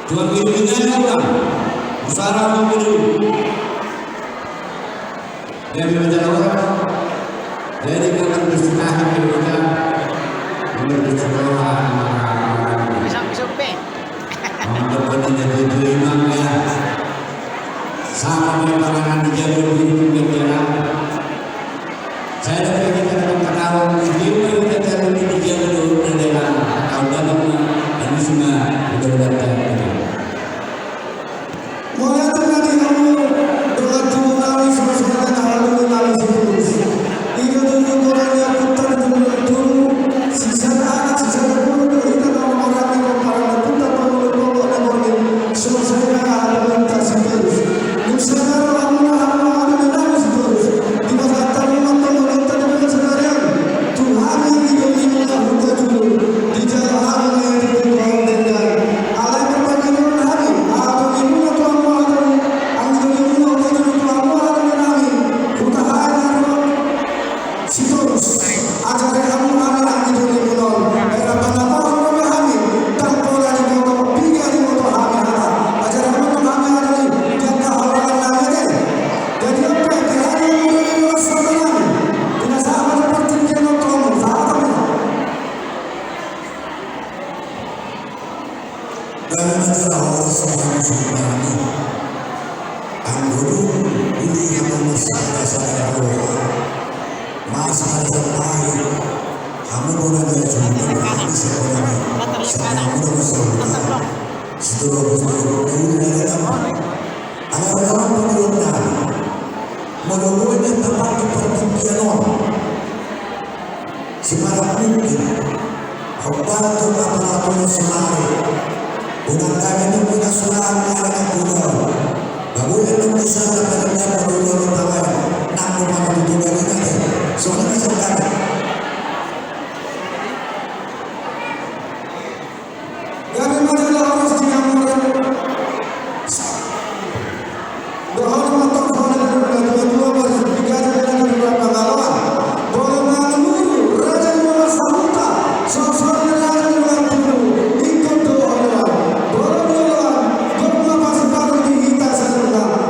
Tuhan bimbingan Allah, usaha memilih. Dia membaca orang, jadi akan bersedekah kita, bersedekah. Bisa pe. Untuk menjadi imam ya, sama dengan dijaga di jalan. Saya dapat kita dapat kenal ilmu kita dapat dijaga dulu dalam tahun dalam ini semua sudah datang.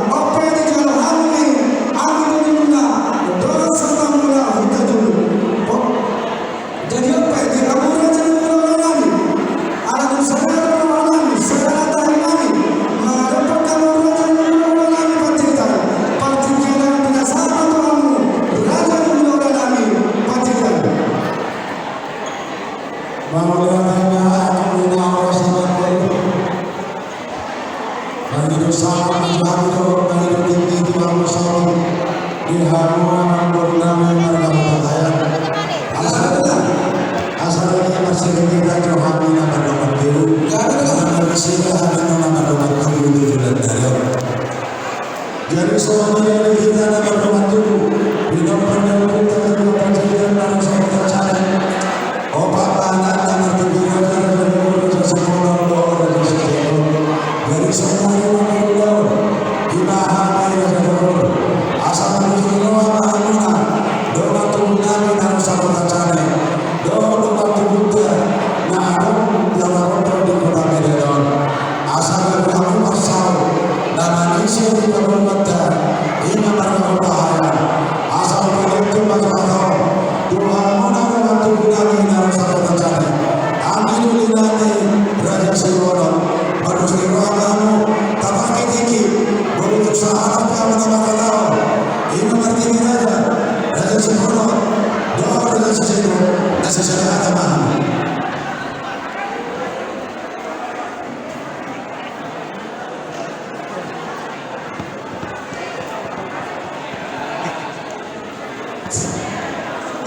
Apa yang di jalan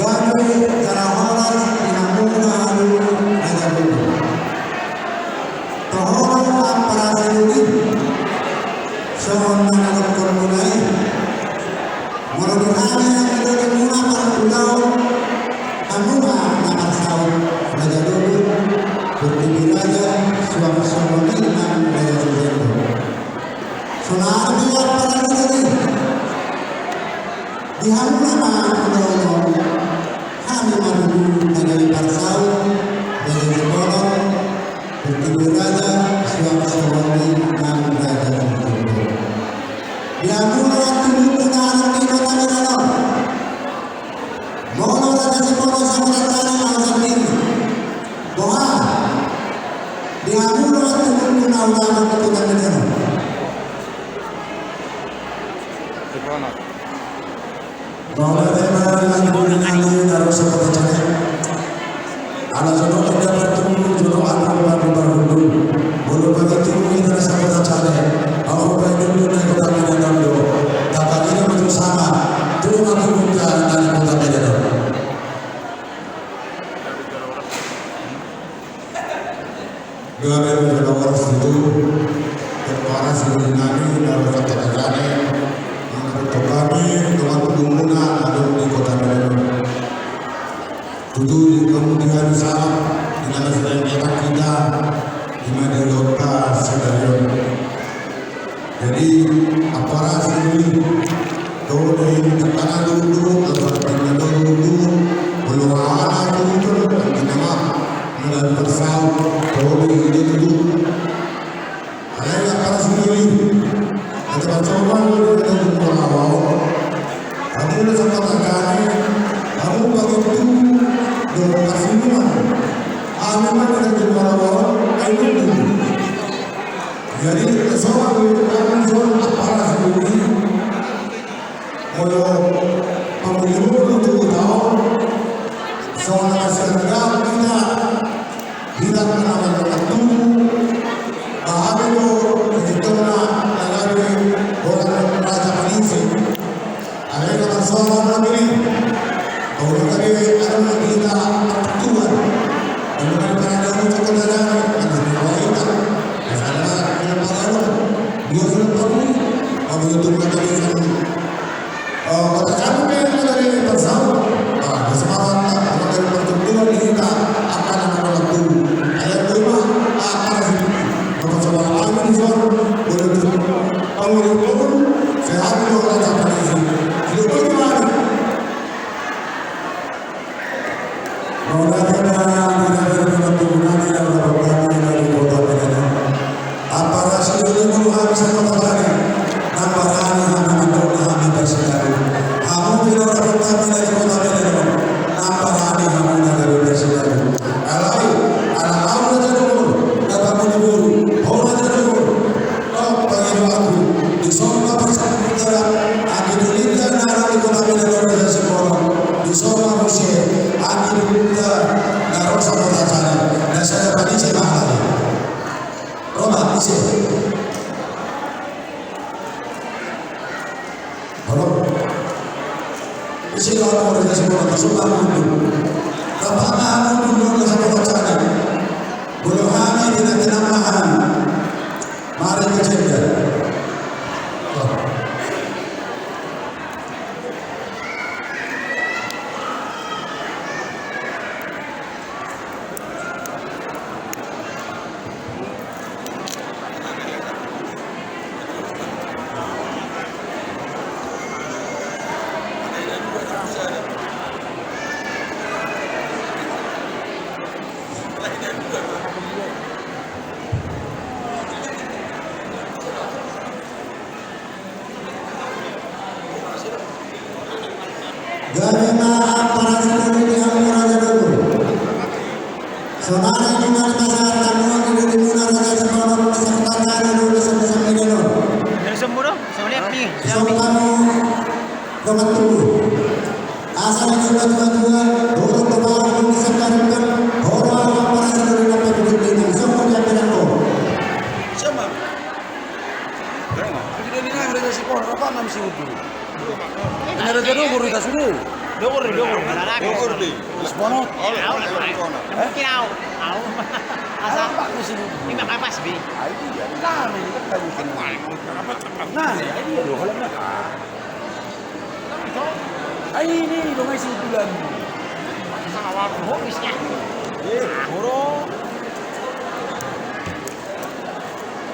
Gani karahoras dinamuna halu nagalugu. Tohoro aparasayugi. Sohon nanagapur mulai. Muruduhani yang idoli muna parpulau. Amuna nakasau nagalugu. Bertibiraja suami suami nan nagalugu. Sunah dia aparasayugi. Di hamna ma'amulau. Kami madudu negeri Parsau, negeri Bolong, bertibiraja suami-suami dan raja berkumpul. Diambil waktu itu anak di kota Milano. Mono raja Simono Samratani alasan ini. Doa. Diambil waktu itu anak di kota Milano. Bahwa tema yang dibunyikan harus seperti ala jodoh tidak bertemu jodoh akan baru bulu begitu kita sahabat cale aku pengen dulu naik kota Medan dulu dapat ini betul sama turun aku buka dari kota Medan dua baru berdoa situ berdoa sebelum nanti dalam kata kata kami telah berguna ada di kota Medan. Tujuh kemudian salam dengan sedang kita di Madalota Sedarion. Jadi aparat ini tahu dari tanah dulu, lepas tanah dulu, belum ada dulu di nama melalui Parsau tahu dari dulu. Ada aparat ini. Kita coba dulu dengan awal. Kamu udah sempat kali, kamu begitu dengan kesimpulan. Memang dengan awal, ayo dulu. Jadi soal itu kan soal apa sih? Kalau pemilu itu tahu soal masyarakat kita tidak mengenal waktu. Bahwa itu Raja Malaysia, ada yang masalah lagi. Orang tadi ada kita Tuhan, orang ada untuk kendaraan, ada wanita, ada yang baru, dia sudah tahu, kalau itu mereka itu, kata kami dari bersama, kesempatan kalau dari pertemuan kita akan waktu, ayat 5 akan bersama Amin Zon, boleh pengurus sehat itu Raja Malaysia. Hidup bagaimana? Mari kita Garima para sendiri yang meraja dulu. Saudara di mana masyarakat tamu di mana raja semua peserta dulu sampai dulu. Dari semua soalnya nih. Semua kamu dapat tunggu. Asal juga dua dulu bapak belum disadarkan. Orang para sendiri yang berbuat ini semua dia berlaku. Sama. Kita ni nak raja si pon apa nam si udu. Ini raja dulu kita sudah. Lalaki. Sepono. Ako na ba? Mungkin ako. Ako. Asa? Hindi makapas, B. Ay, yan. Lami. Nani, ay, ano, halam na ka. Ay, ini, lumay simpulan. Hopis niya. Puro.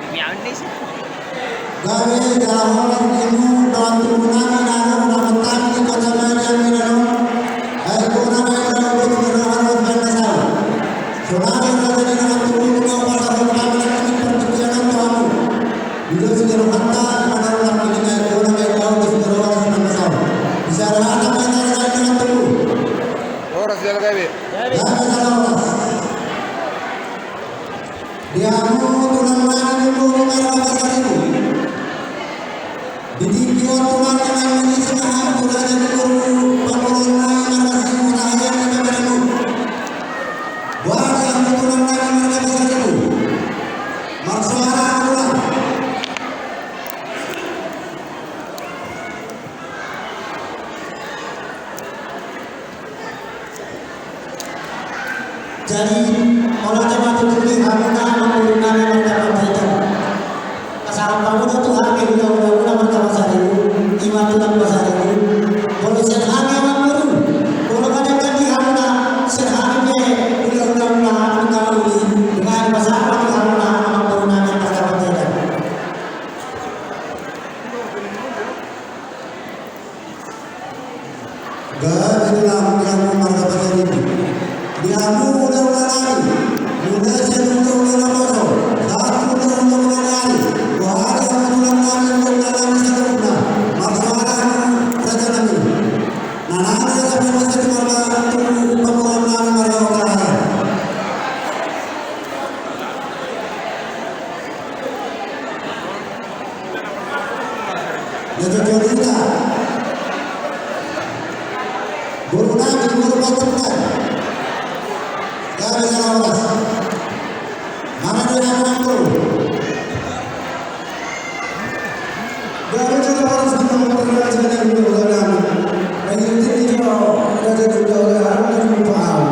Bibiyawin na isa. Dahil dalam ilmu dalam turunan namun dapat di kota yang minum ay kuna may kalabot ng harap ng nasal. Sunada na din ang tulong ng pasahod kami ng pagpapagyan ng tuamo. Bila siguro kanta ang mga pinigay kuna may kalabot ng harap ng nasal. Bisa lahat ang mga nararamdaman ng tulong. Oras dala kayo. Dahil sa oras. Dia mo tulang namin ng tulong ng mga Bibigyan tulang ng mga tulad ng guru pangulungan ng mga simulayan ng mga mo. Buwan ang tulang ng mga kasaribo. Magsuara ang tulang. Jadi, kalau kita tutupi kami na mengulungan ng mga kapatiran. Kasama pa mo ito kami una-una magkabasaribo. Ima tulang basaribo. Kalau serhani ang guru. Kalau kadang-kadang di kami na serhani niya una-una magkabuli. Dengan pasama di kami na mengulungan ng mga kapatiran. Ganito lang ang mga kapatiran. Diamu ulang-ulang mula sa lutong ng lamoso, lahat ulang-ulang wahai ang ulang-ulang ulang sa luna, magsuara sa namin. Nananay sa pagmasa ng mga pagmulang ng mga okarahan. Nagkakita. Guru natin, guru pagpuntan. Dari oras. Mana dia yang tu? Dari oras kita bergerak dengan berjalan. Ini dia ada juga orang yang tahu.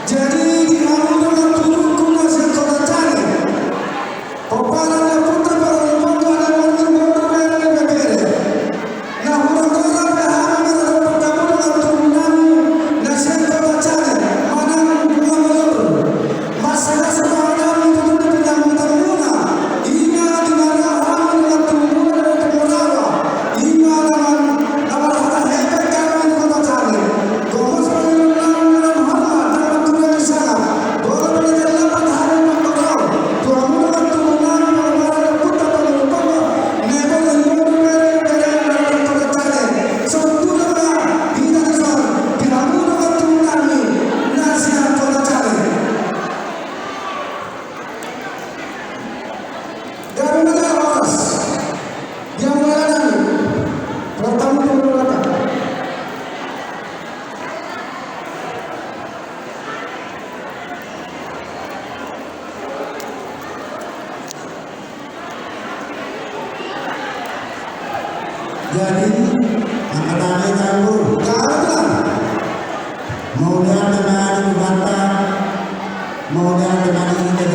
Jadi di dalam turun kuna sekolah cari. Paparan yang putar pada lembaga dan orang yang berbeda. Nah orang-orang berharap dalam pertemuan turunan dan sekolah cari. Masalah sekolah itu tidak terguna. Ini adalah hal yang terguna dan terguna. Ini adalah nama kata hebat kami di kota cari. Kau selalu dalam Muhammad dalam tujuan sana. Boleh belajar dapat hari makhluk. Tuhan mudah turunan orang putra pada lupa. Nebel yang dalam kota cari. Sebetulnya tidak besar. Tidak mudah turunan nasihat kota cari. Dari mana oras yang mengalami pertama pengeluaran. Jadi angkatan campur kalah. Mau dia dengan dibantah, mau dia dengan ini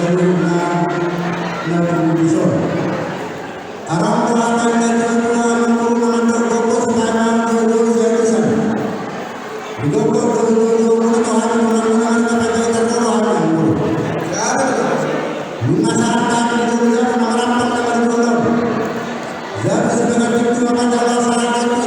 terlalu bisa. Arang terangkan dan terang mengurungkan terfokus pada tujuan seriusan. Dikokok tujuan Tuhan mengurungkan kepada tertawa. Masyarakat itu bisa mengarahkan kepada tujuan. Jadi sebenarnya itu akan dalam masyarakat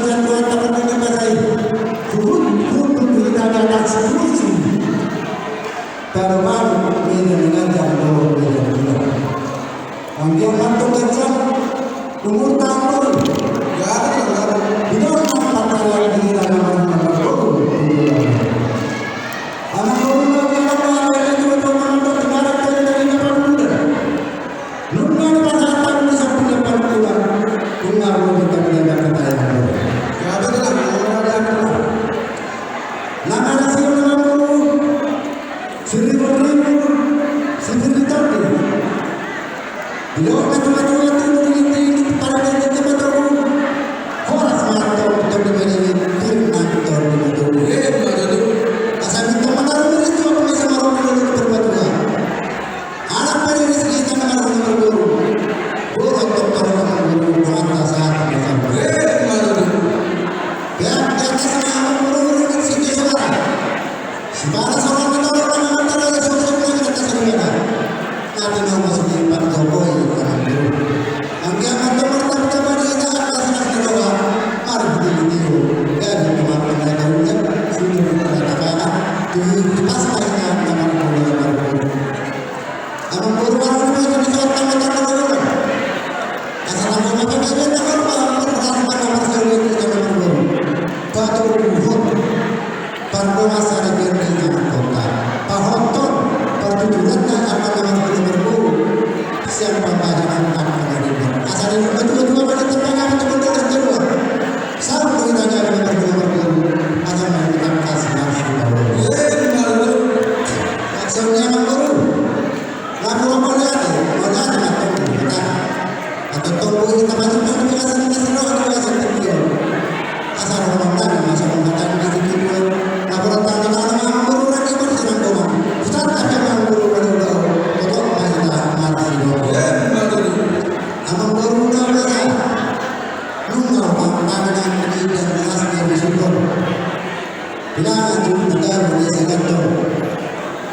Kailangan yung tagal na sa ganito.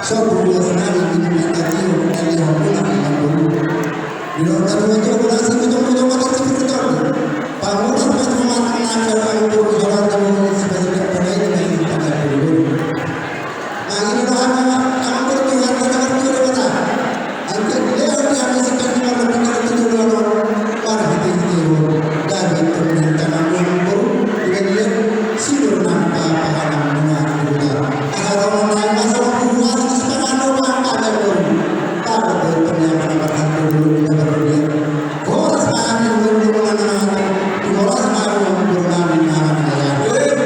So, buwa sa namin, pinipatatiyo, dahil yung pulang ng bulo. Binuntaruan niyo kung nasa pitong-pitong matang sa pitong. Pangunas mas pumatang nakal ang bulo sa wanda mo sa pasikat panay na may ipagal bulo. Ang inunahan na ang pertuhan na nakartuhan na mata. Ang kanilang namin sa kanilang pinagtutulungan para hindi-hindi gamit ang bintanang bulo. Ganyan, sino na papahanap mo na ang lugar? Araw na nasa buwan sa pangano ang kagawin. Para doon pa niya manapatang tulong na karulian. Oras na aming buwan na naman. Oras na aming buwan namin na nangyayari.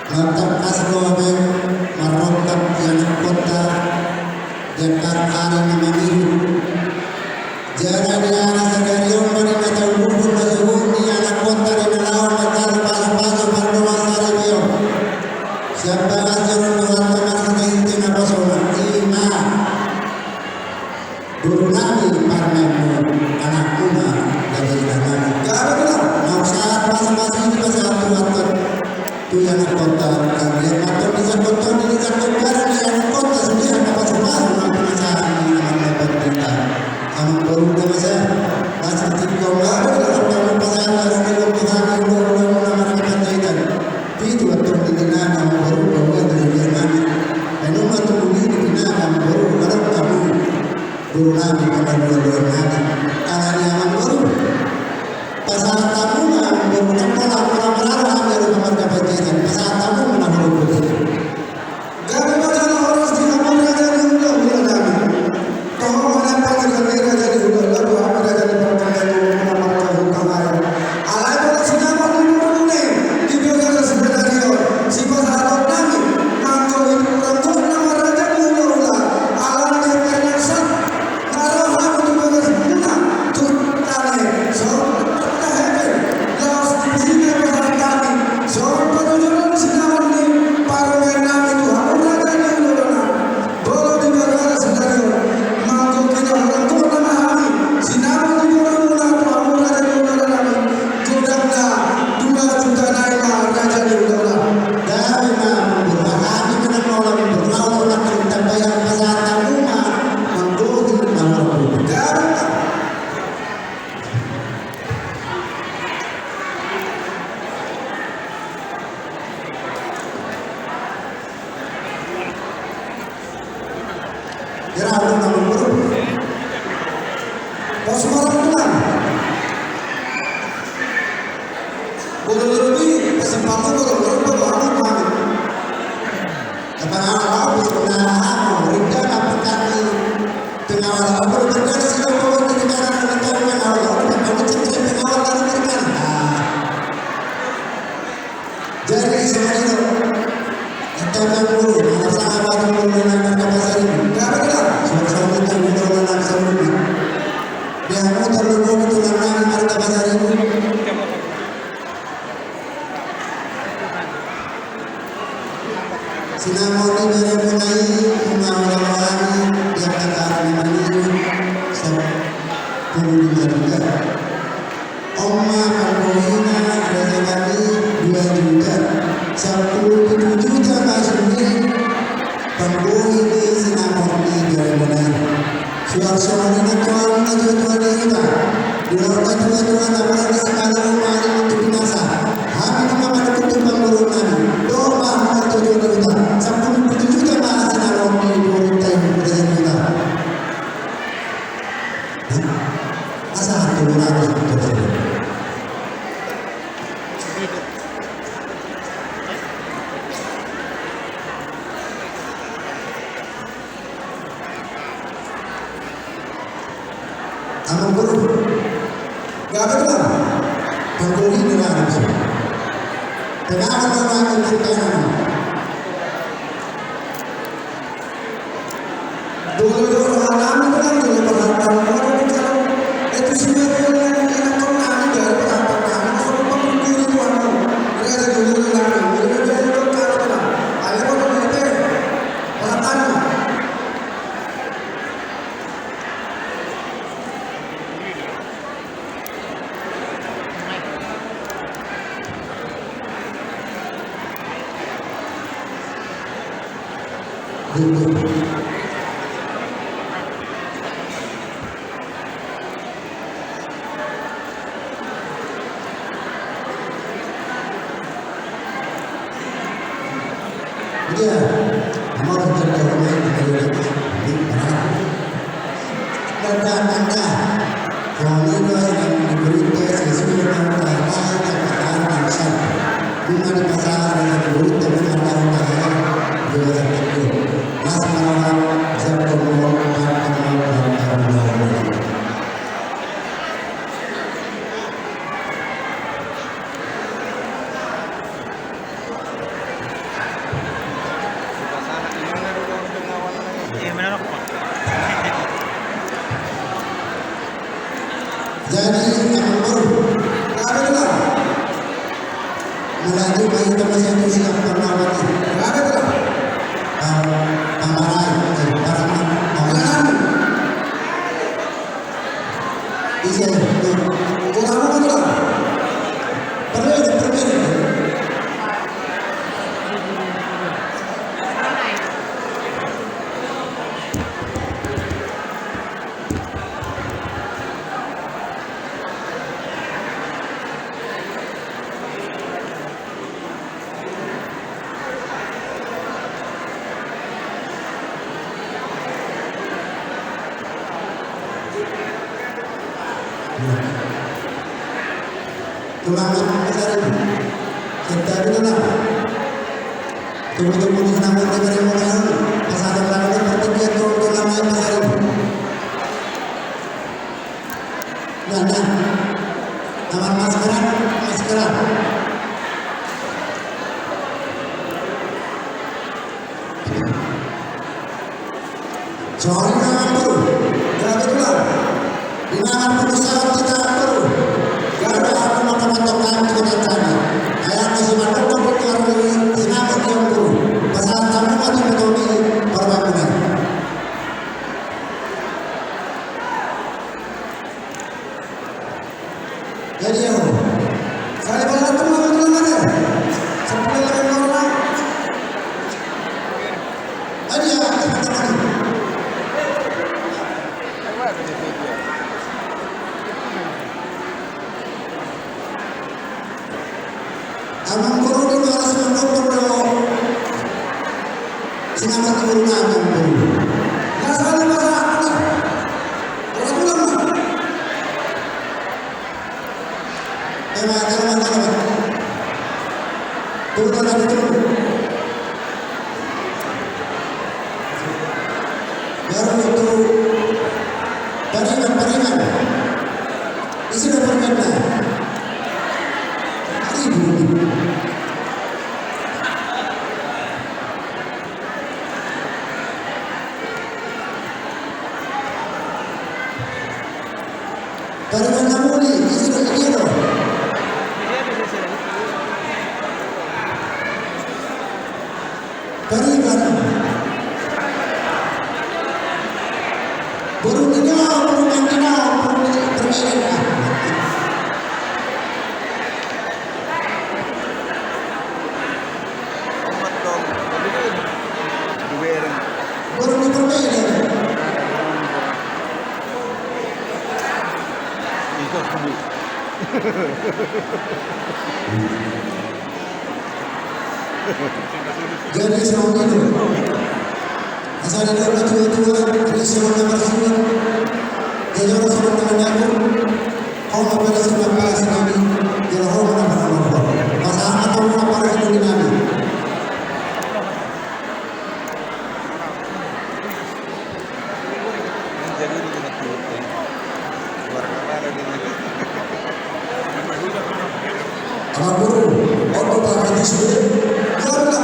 Mantap kasih marokap yang kota Jakarta nama biru. Jangan dia sadari orang yang tahu buku tersebut di anak kota di lawan dan pasu-pasu berdua saripio. Siapa ajar dengan teman kita yang pasal lima. Durunami parmemu anak kuna dari tangan. Kalau mau saat masing-masing di pasal tuan tu yang kota kalian atau di kota di kota yang kota sendiri apa pasu-pasu nak penasaran dengan kita. Kamu baru masa masih tinggal ada dalam pasal harus dilakukan orang nama kita itu atau di nama baru bawa dari mana anu atau di nama baru ada kamu baru lagi pada bulan nanti tangan yang baru pasal tamu baru nampak orang dari kamar kapasitas pasal tamu mana baru gara pasal orang di kamar raja di udah kami tahu mana pasal raja di udah lalu apa raja di perkara kamar kamar alai pada sinama di rumah di biasa sebenarnya si pasal kami mangko itu orang tu nama raja di udah alai dia pernah sah kalau aku di mana semua tu tadi so tak hebat laos di sini pasal kami so penunjukan sinama ni para menang itu aku raja di udah boleh di biasa sebenarnya mangko kita orang tu nama kami sinama di udah aku raja di udah judahnya 2 juta naik raja di udah dari mana berhati dengan orang berlalu akan terbayar pasal tamu mangko di nama dari kira ada nama baru pos orang tuan boleh lebih kesempatan boleh aku paham kepada Allah sebenarnya mereka apakah tengah apa mereka sudah bawa di negara dengan Allah kamu cek pengawal dari mereka jadi sebenarnya kita dulu anak sahabat dulu dengan pasar ini enggak benar sama-sama kita dulu dengan sahabat dia mau terlalu betul dengan harga pasar ini sinamoni dari mulai mengawal-awali yang kata ini 15 juta Oma Panggohina ada kami 2 juta 17 juta masuknya Panggohini sinamoni dari mulai suara-suara ini tuan kita dilakukan tuan apa yang sekali rumah ini untuk binasa kami cuma pada kutub panggurunan doa nomor 7 juta 17 juta bahasa sinamoni 2 juta yang berjalan juta asa hati mengaku seperti itu Amal baru, gak ada kan? Panggung ini lah harus. Kenapa orang yang ceritakan? Dulu orang lama itu kan dulu perhatian orang bicara itu sebenarnya yang enak kena dari perhatian orang panggung itu orang ada dulu lama, dulu dia itu kan apa? Ada orang itu perhatian. Dia mau terjadi di dan anda kami yang diberita sesuai dengan kata kata bangsa di mana pasar yang diberita dengan kata juga seperti mas malam sebelum kita masih ada siap Parmawati. Ada tak? Pamarai, Pamarai. Isi aja. Kurang apa tu? Perlu. Tulang besar ini, kita itu lah. Tunggu di sana dari mulai pas ada pelanggan bertiga tulang besar ini. Dan, kamar maskeran. Sorry jangan perlu, jangan keluar. Dengan perusahaan tidak perlu. Karena aku motong-motongkan kita tadi. Ayah masih motong keluar dari sinama yang perlu. Pasal kamu mati betul ini perbangunan. Jadi ya, saya bawa teman-teman ada. Sepuluh orang. Ada teman-teman. Amang guru di luar semua perlu sinama guru amang guru. Masalah apa? Orang ulama. Teman. Turun lagi turun. Baru itu paringan. Ini sudah berkena. Paringan kamu ni, ini sudah dia tu. Paringan. Burung kena, permainan. Burung ni permainan. Jadi semua itu asal ada tua-tua ada semua nomor semua jadi orang semua teman aku kau apa pada semua palas kami jadi orang apa masa atau apa pada semua kami Abang guru, orang tak hadis dia, kalau tak